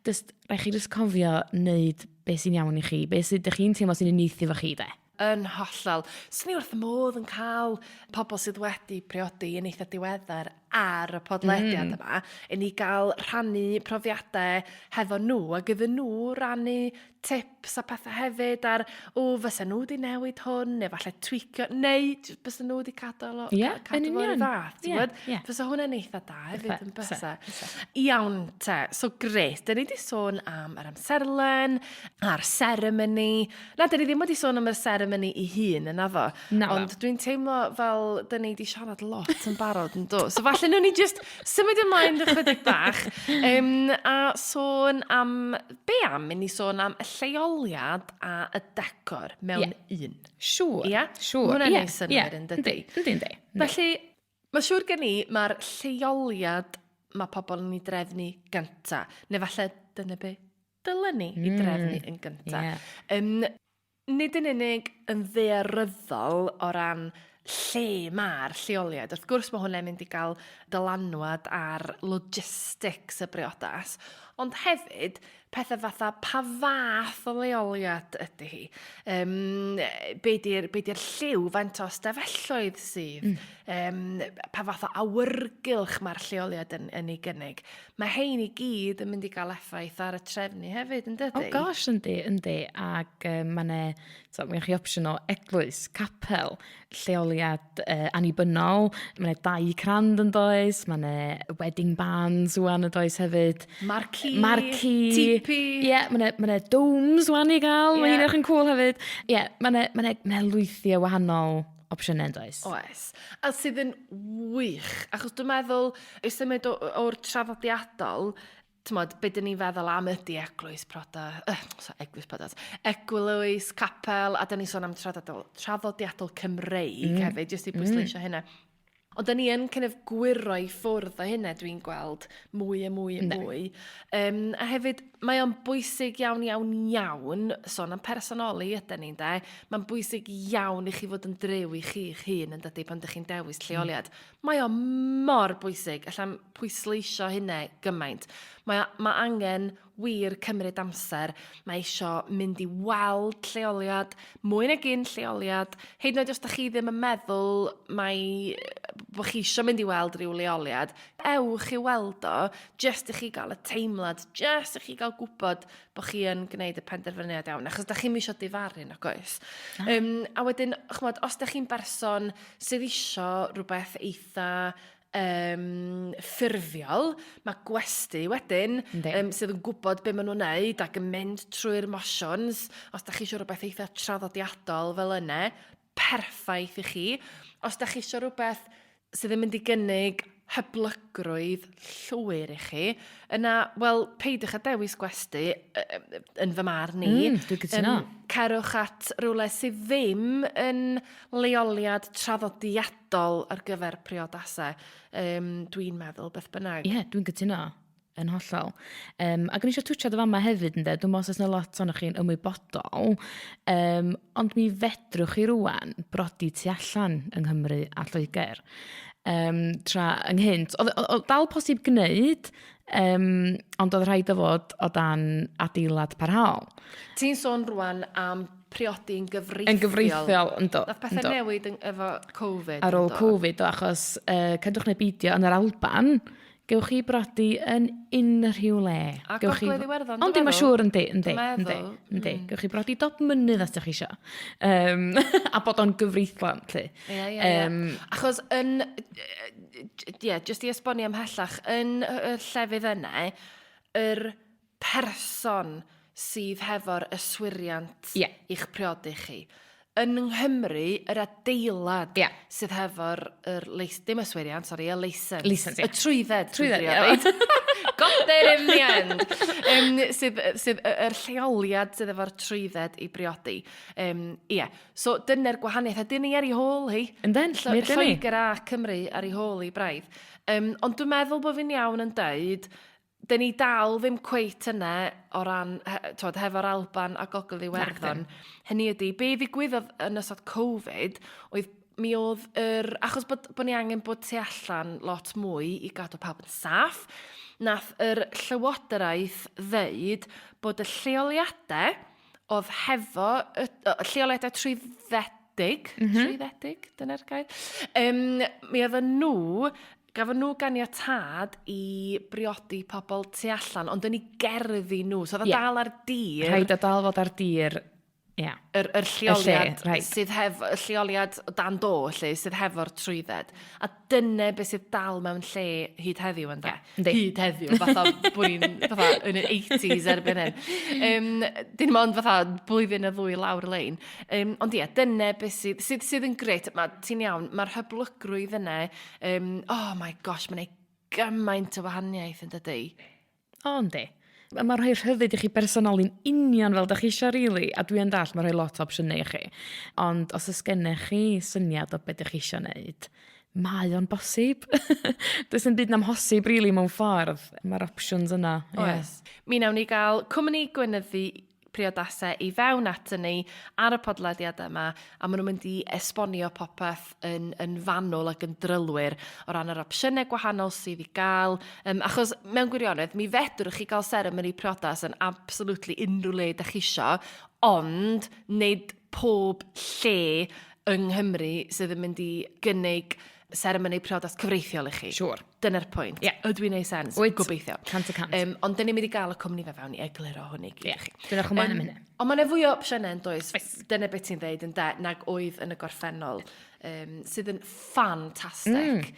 [SPEAKER 2] rhaid chi jyst cofio wneud beth sy'n iawn i chi, beth sy'n ydych chi'n teimlo sy'n unieithu fo chi, de.
[SPEAKER 1] Yn hollol. So ni wrth y modd yn cael pobl sydd wedi priodi yn eitha diweddar ar y podlediad yma, i ni gael rhannu profiadau hefo nhw, ac iddyn nhw rannu tips a pethau hefyd ar, fysa nhw wedi newid hwn, neu falle tweakio, neu fysa nhw wedi cadw o'r fath. Fysa hwnna'n eitha da hefyd yn bysa. Iawn te, so gret. Dyn ni wedi sôn am yr amserlen, a'r seremoni. Na, dyn ni ddim wedi sôn am y seremoni i hun yn afo. Ond dwi'n teimlo fel dyn ni wedi siarad lot yn barod yn do. So falle nhw'n ni just symud ymlaen ychydig bach a sôn am, mynd ni sôn am y lleoliad a y decor mewn un.
[SPEAKER 2] Siŵr.
[SPEAKER 1] Hwna'n ei syniad yn dydy.
[SPEAKER 2] Yndi.
[SPEAKER 1] Felly, mae siŵr gen i, mae'r lleoliad mae pobl yn ei drefnu gynta. Neu falle dyna be dylen ni i drefnu yn gynta. Nid yn unig yn ddaearyddol o ran lle mae'r lleoliad. Wrth gwrs mae hwnna'n mynd i gael dylanwad ar logistics y briodas, ond hefyd pethau fatha pa fath o leoliad ydy hi. Be di'r lliw, faint o stafelloedd sydd, pa fath o awyrgylch mae'r lleoliad yn ei gynnig. Mae hein i gyd yn mynd i gael effaith ar y trefnu hefyd, yn dydy?
[SPEAKER 2] Oh gosh, yndi. Ac mae So, mae chi opsiwn o eglwys, capel, lleoliad annibynnol. Mae 2 crand yn does, mae wedding bands wan yn does hefyd. Marquee.
[SPEAKER 1] Tipi.
[SPEAKER 2] Ie, mae domes wan i gael, mae hyn yn cool hefyd. Ie, mae lwythiau wahanol opsiynau yn does.
[SPEAKER 1] Oes. A sydd yn wych, achos dwi'n meddwl, i symud o'r traddodiadol, tymod, beth dyn ni'n feddwl am ydy eglwys Priodas, eglwys, capel, a dyn ni sôn am traddodiadol Cymreig hefyd, jyst i bwysleisio hynna. Ond dyn ni yn gwiro i ffwrdd o hynna, dwi'n gweld, mwy. A hefyd, mae o'n bwysig iawn, sôn am personoli ydyn ni'n de, mae'n bwysig iawn i chi fod yn driw i chi'ch hun yn dydy pan ydych chi'n dewis lleoliad. Mae o'n mor bwysig, allan pwysleisio hynna gymaint. Mae angen wir cymryd amser, mae eisiau mynd i weld lleoliad, mwy nag un lleoliad, hyd yn oed os da chi ddim yn meddwl bod chi eisiau mynd i weld rhyw leoliad, ewch i weld o, jyst i chi gael y teimlad, jyst i chi gael gwybod bod chi yn gwneud y penderfyniad iawn, achos da chi'n eisiau difaru, nag oes. A wedyn, os da chi'n berson sydd eisiau rhywbeth eitha ffurfiol, mae gwesti wedyn sydd yn gwybod be maen nhw'n neud ac yn mynd trwy'r mosiwns, os da chi eisiau rhywbeth eitha traddodiadol fel yna, perffaith i chi. Os da chi eisiau rhywbeth sydd yn mynd i gynnig hyblygrwydd llwyr i chi, yna, wel, peidiwch a dewis gwesti yn fy marn ni.
[SPEAKER 2] Dwi'n gytuno.
[SPEAKER 1] Cerwch at rhywle sydd ddim yn leoliad traddodiadol ar gyfer priodasau. Dwi'n meddwl beth bynnag.
[SPEAKER 2] Ie, dwi'n gytuno. Yn hollol. Ac yn eisiau twtio dy fama hefyd, ynde, dwi'n meddwl sy'n lot o'n chi'n ymwybodol, ond mi fedrwch chi rwan brodi tu allan yng Nghymru a Lloegr. Tra ynghynt. Oedd dal posib gwneud, ond oedd rhaid o fod o dan adeilad parhaol.
[SPEAKER 1] Ti'n sôn rwan am priodi yn gyfreithiol.
[SPEAKER 2] Yn gyfreithiol, ynddo.
[SPEAKER 1] Nath pethau newid efo Covid.
[SPEAKER 2] Ar ôl Covid, achos cadwch neu beidio yn yr Alban, gewch chi brodi yn unrhyw le.
[SPEAKER 1] A Gogledd Iwerddon,
[SPEAKER 2] ond dim yn siŵr, yndi. Gewch chi brodi 2 mynydd os ydych chi isio. A bod o'n gyfreithlon, lle.
[SPEAKER 1] Achos jyst i esbonio ymhellach, yn y llefydd yna, yr person sydd hefo'r yswiriant i'ch priodi chi. Yn Nghymru, yr adeilad sydd hefo'r dim yswiriant, y leisens. Y trwydded. Got there in the end. Sydd yr lleoliad sydd efo'r trwydded i briodi. So dyna'r gwahaniaeth. A dyn ni ar ei hôl hi.
[SPEAKER 2] Ynden,
[SPEAKER 1] Lloegr a Cymru ar ei hôl i braidd. Ond dwi'n meddwl bod fi'n iawn yn dweud, dyn ni dal ddim cweit yna o ran, hefo'r Alban a Gogledd Iwerddon. Hynny ydy, be ddigwyddodd yn ystod Covid, mi oedd achos bod ni angen bod tu allan lot mwy i gadw pawb yn saff, nath yr llywodraeth ddeud bod y lleoliadau oedd hefo, lleoliadau trwyddedig, dyna'r gair, mi oedd gafon nhw ganiatad i briodi pobl tu allan, ond yn ei gerddi nhw, so oedd dal ar dir.
[SPEAKER 2] Rhaid o dal fod ar dir,
[SPEAKER 1] yr lleoliad sydd hefo, y lleoliad dan do, sydd hefo'r trwydded. A dyna beth sydd dal mewn lle hyd heddiw yn da. Hyd heddiw, fatha yn y 80s erbyn hyn. Dyn nhw'n fatha blwyddyn y 2 lawr lein. Ond dyna beth sydd yn greit. Ti'n iawn, mae'r hyblygrwydd yna, oh my gosh, mae'n ei gymaint o wahaniaeth yn dydy.
[SPEAKER 2] Yndi. Mae rhoi rhyddid i chi personoli'n union fel da chi eisiau rili, a dwi'n dall mae rhoi lot o opsiynau i chi. Ond os ys gennych chi syniad o beth ydych chi eisiau wneud, mae o'n bosib. Does yn byd namhosib rili mewn ffordd. Mae'r options yna.
[SPEAKER 1] Oes. Mi nawn ni gael cwmni gwynyddu priodasau i fewn at ni ar y podlediad yma, a maen nhw'n mynd i esbonio popeth yn fanwl ac yn drylwyr o ran yr opsiynau gwahanol sydd i gael. Achos mewn gwirionedd, mi fedrwch chi gael seremoni priodas yn absolutely unrhyw le ydych chi isio, ond nid pob lle yng Nghymru sydd yn mynd i gynnig seremoni priodas cyfreithiol i chi.
[SPEAKER 2] Siwr.
[SPEAKER 1] Dyna'r pwynt.
[SPEAKER 2] Ie.
[SPEAKER 1] Ydw i'n neud sens?
[SPEAKER 2] Wyt.
[SPEAKER 1] Gobeithio.
[SPEAKER 2] Cant.
[SPEAKER 1] Ond dyn ni'n mynd i gael y cwmni fe fewn i egluro hwnni gyd i chi.
[SPEAKER 2] Dwi'n eich ymlaen am hynny.
[SPEAKER 1] Ond mae'n fwy o opsiynau yn does. Dyna beth ti'n dweud yn de, nag oedd yn y gorffennol. Sydd yn ffantastig.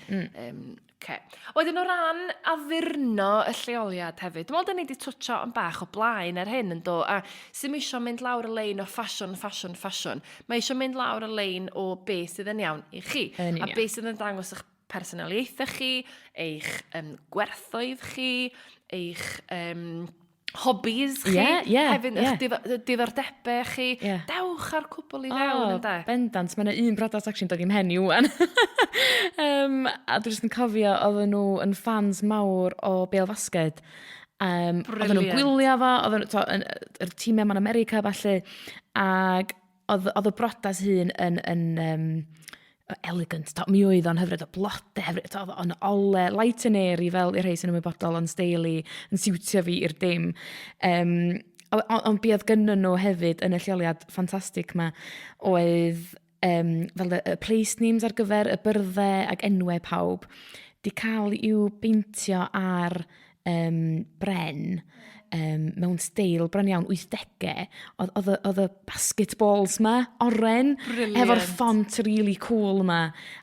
[SPEAKER 1] Wedyn o ran addurno y lleoliad hefyd, dwi'n meddwl da ni wedi twtio yn bach o blaen ar hyn yn do, a sy'n eisiau mynd lawr y lein o ffasiwn. Mae eisiau mynd lawr y lein o beth sydd yn iawn i chi. A beth sydd yn dangos eich personoliaethau chi, eich gwerthoedd chi, eich hobbies chi, hefyd eich diddordebau chi. Dewch ar cwpwl i fewn ynde.
[SPEAKER 2] Bendant, mae yna un brodas actually dod i'n hen i wan. A dwi'n just yn cofio, oedden nhw yn fans mawr o bêl fasged. Oedden nhw'n gwylio fo, oedden yr tîmau ma'n America falle, ac oedd y brodas hun yn elegant, mi oedd o'n hyfryd o blode, hyfryd o'n ole, light and airy fel i'r rhai sy'n ymwybodol yn steili, yn siwtio fi i'r dim. Ond bydd gynnyn nhw hefyd yn y lleoliad ffantastig ma, oedd fel y place names ar gyfer y byrddau ac enwau pawb, di cael i'w beintio ar bren, mewn steil bron iawn 80au, oedd y basketballs ma, oren, efo'r font really cool ma.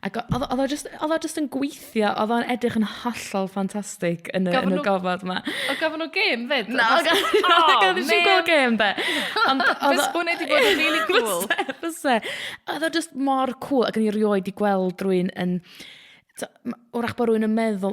[SPEAKER 2] Ac oedd o just yn gweithio, oedd o'n edrych yn hollol ffantastig yn y gofod ma.
[SPEAKER 1] O gafon nhw gêm fyd?
[SPEAKER 2] Na, gafon nhw gael gêm be.
[SPEAKER 1] Fes hwnna wedi bod yn really cool.
[SPEAKER 2] Fyse. Oedd o just mor cool, ac yn i rioed i gweld rwy'n yn... Wrach bod rwy'n yn meddwl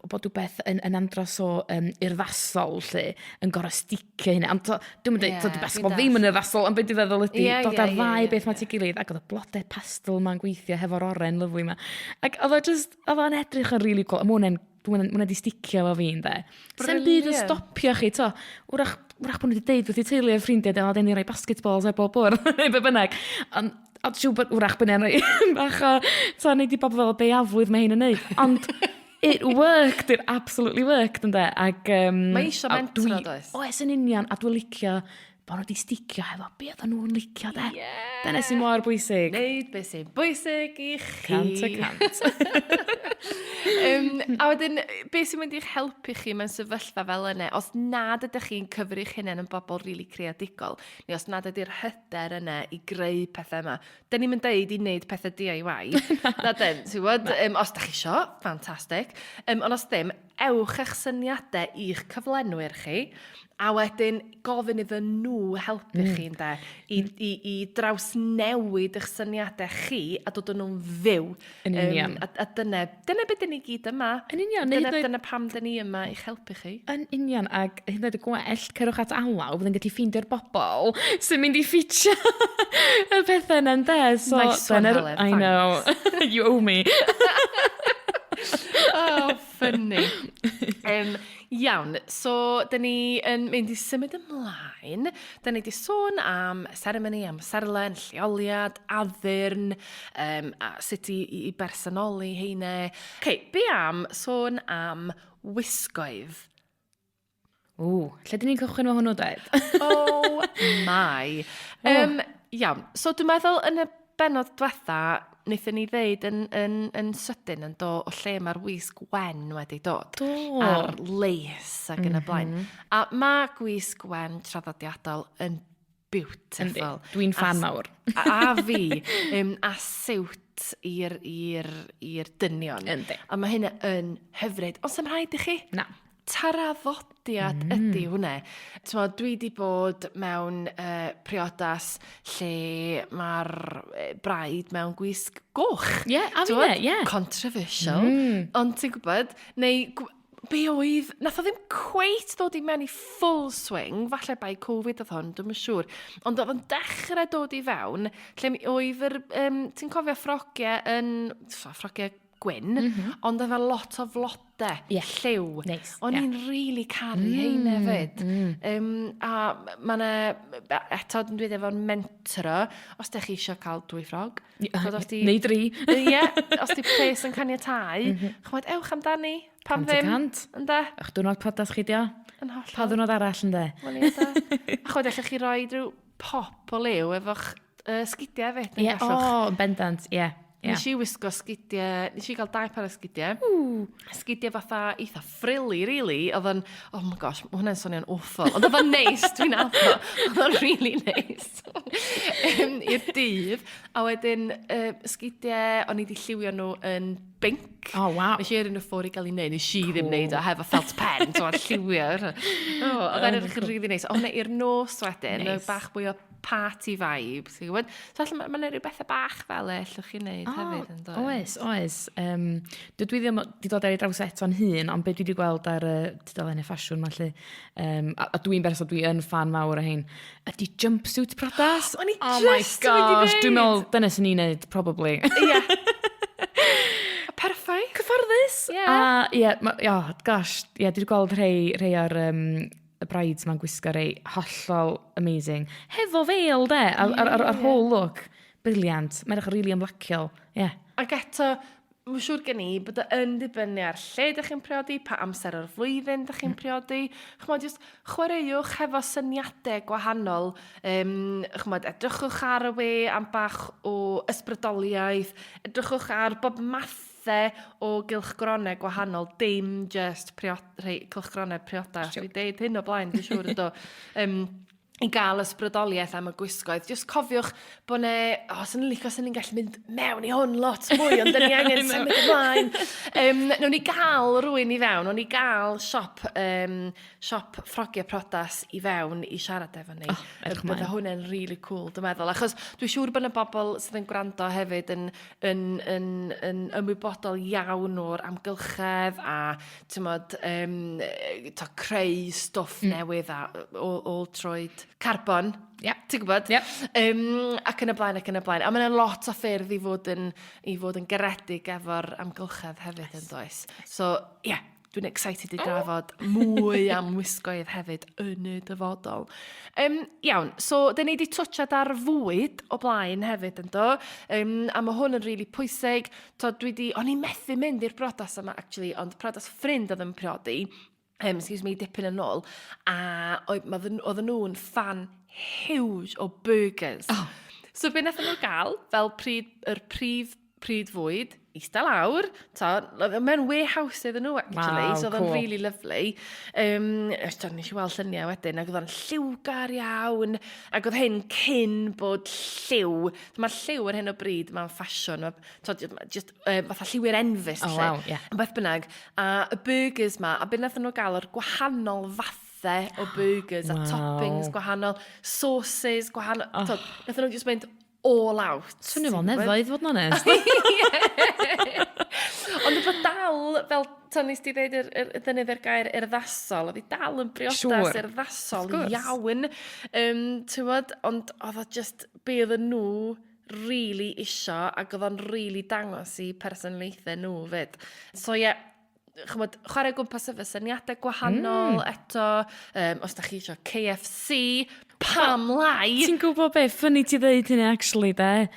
[SPEAKER 2] bod rhywbeth yn andros o urddasol lle, yn gorau sticio hynny. Ond dwi'n mynd dweud, basketball ddim yn urddasol, ond beth dwi'n feddwl ydy, dod ar ddau beth ma ti gilydd, ac oedd y blodau pastel ma'n gweithio hefo'r oren lyflu ma. Ac oedd o'n edrych yn really cool, a mwna di sticio fo fi, ynde. Sa'n byd yn stopio chi, to. Wrach bod nhw wedi deud wrth i teulu a ffrindiau, dyn ni'n rhoi basketballs ar bob bwr, neu be bynnag. A siw bod wrach bod ni'n rhoi bach o, so neud i bobl fel beiafwydd mae hyn yn neud. Ond it worked, it absolutely worked, ynddo.
[SPEAKER 1] Mae eisiau mentro, does?
[SPEAKER 2] Oes yn union, a dwi'n licio bod nhw wedi sticio hefo be oedden nhw'n licio, de. Dyna sy'n mor bwysig.
[SPEAKER 1] Neud beth sy'n bwysig i chi.
[SPEAKER 2] Cant.
[SPEAKER 1] A wedyn, beth sy'n mynd i'ch helpu chi mewn sefyllfa fel yna, os nad ydych chi'n cyfri eich hunain yn bobl rili creadigol, neu os nad ydy'r hyder yna i greu pethau yma, dyn ni'n mynd deud i wneud pethau DIY. Na dyn, os ydych chi isio, ffantastig. Ond os ddim, ewch eich syniadau i'ch cyflenwyr chi, a wedyn gofyn iddyn nhw helpu chi, ynde, i draws newid eich syniadau chi a dod nhw'n fyw.
[SPEAKER 2] Yn union.
[SPEAKER 1] A dyna beth dyn ni gyd yma.
[SPEAKER 2] Yn union.
[SPEAKER 1] Dyna pam dyn ni yma i'ch helpu chi.
[SPEAKER 2] Yn union, ac hyd yn oed y gwell, cerwch at Alaw, byddai'n gallu ffeindio'r bobl sy'n mynd i ffitio y pethau yna'n de.
[SPEAKER 1] Nice one, Heledd.
[SPEAKER 2] I know. You owe me.
[SPEAKER 1] Oh, funny. Iawn, so dyn ni yn mynd i symud ymlaen. Dyn ni wedi sôn am seremoni, am serlen, lleoliad, addurn, a sut i bersonoli heine. Be am sôn am wisgoedd?
[SPEAKER 2] Lle dyn ni'n cychwyn o hwnnw, dweud?
[SPEAKER 1] Oh my. Iawn, so dwi'n meddwl yn y bennod diwetha, wnaethon ni ddeud yn sydyn yn do o lle mae'r wisg wen wedi dod. A'r leis ac yn y blaen. A mae gwisg wen traddodiadol yn beautiful.
[SPEAKER 2] Dwi'n fan mawr.
[SPEAKER 1] A fi, a siwt i'r dynion. A mae hynna yn hyfryd. Ond sy'n rhaid i chi?
[SPEAKER 2] Na.
[SPEAKER 1] Traddodiad ydy hwnna. Dwi wedi bod mewn priodas lle mae'r braid mewn gwisg goch.
[SPEAKER 2] A fi
[SPEAKER 1] Controversial. Ond ti'n gwybod, neu be oedd, nath o ddim cweit dod i mewn i full swing, falle bai Covid oedd hwn, dwi'n siŵr. Ond oedd o'n dechrau dod i fewn, lle oedd ti'n cofio ffrogiau gwyn, ond efo lot o flode, lliw. O'n i'n really caru heine fyd. A mae'n eto, dwi'n dweud efo'n mentro, os da chi eisiau cael 2 ffrog.
[SPEAKER 2] Neu 3.
[SPEAKER 1] Os di pres yn caniatau, chymod, ewch amdani, pam ddim.
[SPEAKER 2] Ych dwrnod podas chi dio? Pa dwrnod arall yn de?
[SPEAKER 1] Chymod, eich chi roi rhyw pop o liw efo'ch sgidiau fyd.
[SPEAKER 2] Bendant,
[SPEAKER 1] Nes i wisgo sgidiau, nes i gael 2 par o sgidiau. Sgidiau fatha eitha frilly, really. Oedd yn, oh my gosh, mae hwnna'n swnio'n awful. Ond oedd yn neis, dwi'n addo. Oedd yn really neis. I'r dydd. A wedyn, sgidiau, o'n i wedi lliwio nhw yn binc.
[SPEAKER 2] Oh, wow.
[SPEAKER 1] Nes i erin nhw ffwr i gael ei wneud, nes i ddim wneud o, hefo felt pen, so o'n lliwio. Oedd e'n edrych yn really neis. Ond i'r nos wedyn, bach mwy o party vibes, ti'n gwybod? So allan mae'n neud rhywbeth bach fel allwch chi wneud hefyd yn dod.
[SPEAKER 2] Oes. Dwi ddim wedi dod ar ei draws eto'n hun, ond beth dwi wedi gweld ar tudalennau ffasiwn ma'n lle, a dwi'n berson, dwi yn fan mawr o hyn, ydy jumpsuit Priodas?
[SPEAKER 1] O'n i
[SPEAKER 2] Oh my
[SPEAKER 1] just wedi
[SPEAKER 2] gosh,
[SPEAKER 1] dweud.
[SPEAKER 2] dwi'n meddwl, dyna sy'n ni'n neud, probably.
[SPEAKER 1] Ie. Perffaith.
[SPEAKER 2] Cyfforddus? Gosh, dwi wedi gweld rhai ar y brides ma'n gwisgo rei hollol amazing. Hefo feil, de, ar whole look. Briliant. Mae'n eich rili ymlaciol.
[SPEAKER 1] Ac eto, mae'n siŵr gen i bod yn dibynnu ar lle ydych chi'n priodi, pa amser o'r flwyddyn ydych chi'n priodi. Chymod, just chwaraewch hefo syniadau gwahanol. Chymod, edrychwch ar y we am bach o ysbrydoliaeth. Edrychwch ar bob mathau o gylchgronau gwahanol, dim just cylchgronau priodas. Dwi deud hyn o blaen, dwi'n siŵr ydw. I gael ysbrydoliaeth am y gwisgoedd. Just cofiwch bod ne, sy'n licio sy'n ni'n gallu mynd mewn i hwn lot mwy, ond dyn ni angen symud ymlaen. Nw'n ni gael rhywun i fewn, nw'n ni gael siop ffrogiau Priodas i fewn i siarad efo ni. Bydde hwnna'n really cool, dwi'n meddwl. Achos dwi'n siŵr bod y bobl sydd yn gwrando hefyd yn ymwybodol iawn o'r amgylchedd a creu stwff newydd all troed carbon, ti'n gwybod? Ac yn y blaen. A mae'n lot o ffyrdd i fod yn garedig efo'r amgylchedd hefyd yn does. So, dwi'n excited i drafod mwy am wisgoedd hefyd yn y dyfodol. Iawn, so, dyn ni wedi twtchad ar fwyd o blaen hefyd yn do. A mae hwn yn really pwysig. O'n i'n methu mynd i'r Priodas yma, actually, ond Priodas ffrind oedd yn priodi. Dipyn yn ôl, a oedden nhw'n fan huge o burgers. So be wnaethon nhw gael, fel pryd fwyd, Eistedd lawr, mewn warehouse iddyn nhw, actually, so oedd yn really lovely. Nes i weld lluniau wedyn, ac oedd yn lliwgar iawn, ac oedd hyn cyn bod lliw. Mae'r lliw ar hyn o bryd, mae'n ffasiwn, fatha lliw'r enfus, beth bynnag. A y burgers ma, a be wnaethon nhw gael o'r gwahanol fathau o burgers, a toppings gwahanol, sauces gwahanol. Wnaethon nhw just mynd all out.
[SPEAKER 2] Swnio fel nefoedd, fod yn onest.
[SPEAKER 1] Ond y bod dal, fel nes ti dweud, ddefnyddio'r gair urddasol, oedd hi dal yn Priodas urddasol iawn. Ond oedd o just be oedden nhw really isio, ac oedd o'n really dangos i personoliaethau nhw fyd. So chwarae gwmpas efo syniadau gwahanol eto, os da chi eisiau KFC, pam lai.
[SPEAKER 2] Ti'n gwybod beth, ffynnu ti ddeud hynny, actually, de.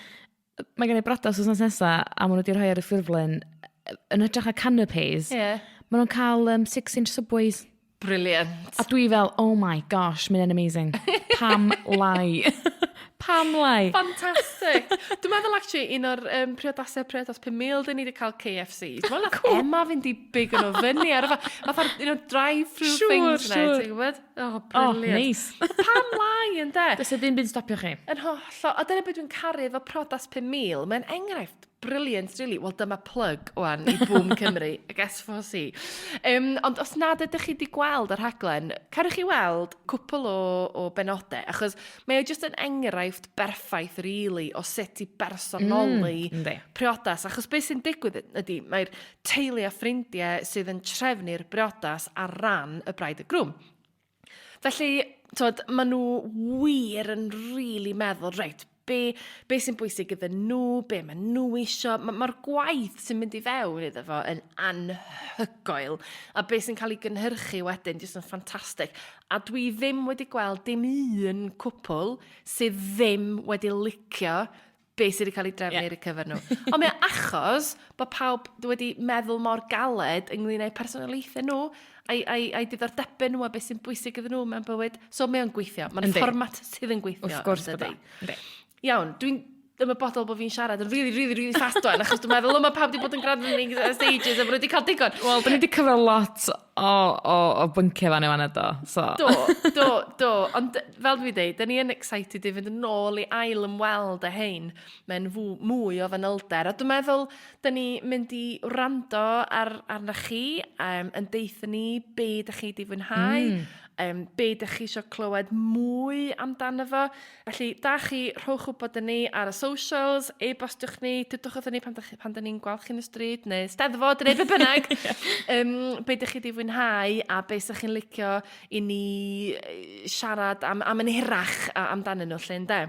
[SPEAKER 2] Mae gen i Priodas wrth nesaf, a maen nhw wedi rhoi ar y ffurflen, yn hytrach a canapés. Maen nhw'n cael 6-inch subways.
[SPEAKER 1] Brilliant.
[SPEAKER 2] A dwi fel, oh my gosh, mae'n amazing. Pam lai. Pam lai.
[SPEAKER 1] Fantastic. Dwi'n meddwl, actually, un o'r Priodas 5,000 dyn ni wedi cael KFC. Dwi'n meddwl, Emma fynd i big yn o fyny. Fatha'r drive-through things na, ti'n gwybod? Brilliant.
[SPEAKER 2] Nice.
[SPEAKER 1] Pam lai, yn de?
[SPEAKER 2] Does e ddim byd stopio chi.
[SPEAKER 1] Yn hollol. A dyna beth dwi'n caru efo Priodas 5,000. Mae'n enghraifft brilliant, really. Wel, dyma plug o'n i Boom Cymru, ag S4C. Ond os nad ydych chi wedi gweld yr rhaglen, cerwch chi weld cwpwl o benodau, achos mae o just yn enghraifft berffaith, really, o sut i bersonoli Priodas. Achos beth sy'n digwydd ydy, mae'r teulu a ffrindiau sydd yn trefnu'r Priodas ar ran y braid y grwm. Felly, maen nhw wir yn really meddwl, reit, be sy'n bwysig iddyn nhw, be maen nhw isio. Mae'r gwaith sy'n mynd i fewn iddo fo yn anhygoel. A be sy'n cael ei gynhyrchu wedyn, jyst yn ffantastig. A dwi ddim wedi gweld dim un cwpl sydd ddim wedi licio be sydd wedi cael ei drefnu ar y cyfer nhw. Ond mae achos bod pawb wedi meddwl mor galed ynglyn â'u personoliaethau nhw, a'i diddordebau nhw a beth sy'n bwysig iddyn nhw mewn bywyd. So mae o'n gweithio. Mae'n fformat sydd yn gweithio.
[SPEAKER 2] Wrth gwrs bod.
[SPEAKER 1] Iawn, dwi'n ymwybodol bod fi'n siarad yn really fast o'n, achos dwi'n meddwl, mae pawb wedi bod yn gwrando ni stages a bod wedi cael digon.
[SPEAKER 2] Wel, da ni wedi cyfro lot o bynciau fan yma do. So.
[SPEAKER 1] Do, ond fel dwi'n dweud, da ni yn excited i fynd yn ôl i ail ymweld y hein mewn mwy o fanylder. A dwi'n meddwl, da ni mynd i wrando arna chi, yn deitha ni be da chi di fwynhau, be ydych chi eisiau clywed mwy amdano fo. Felly, da chi rhowch wybod ni ar y socials, e-bostwch ni, dydwch wrthyn ni pan da ni'n gweld chi yn y stryd, neu steddfod, neu be bynnag. Be ydych chi wedi fwynhau a be ydych chi'n licio i ni siarad am yn hirach amdano nhw lle ynde.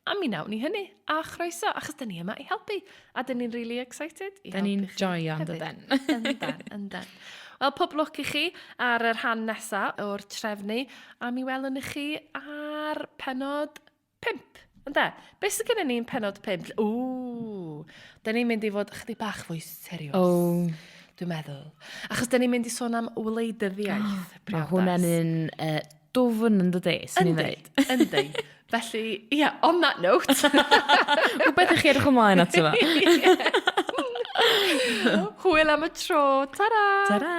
[SPEAKER 1] A mi nawn ni hynny, a chroeso, achos da ni yma i helpu. A da ni'n really excited i helpu chi.
[SPEAKER 2] Da ni'n joio am dydyn.
[SPEAKER 1] Yndan. Wel, pob lwc i chi ar yr rhan nesaf o'r trefnu, a mi welwn i chi ar pennod 5. Ynda, beth sydd gennym ni'n pennod 5? Da ni'n mynd i fod chydig bach fwy serios. Dwi'n meddwl. Achos da ni'n mynd i sôn am wleidyddiaeth.
[SPEAKER 2] Mae hwnna'n un dwfn yn dydi, sy'n ni'n dweud.
[SPEAKER 1] Yndi. Felly, on that note.
[SPEAKER 2] Beth ych chi edrych ymlaen ato fo?
[SPEAKER 1] Hwyl am y tro. Ta-ra!
[SPEAKER 2] Ta-ra!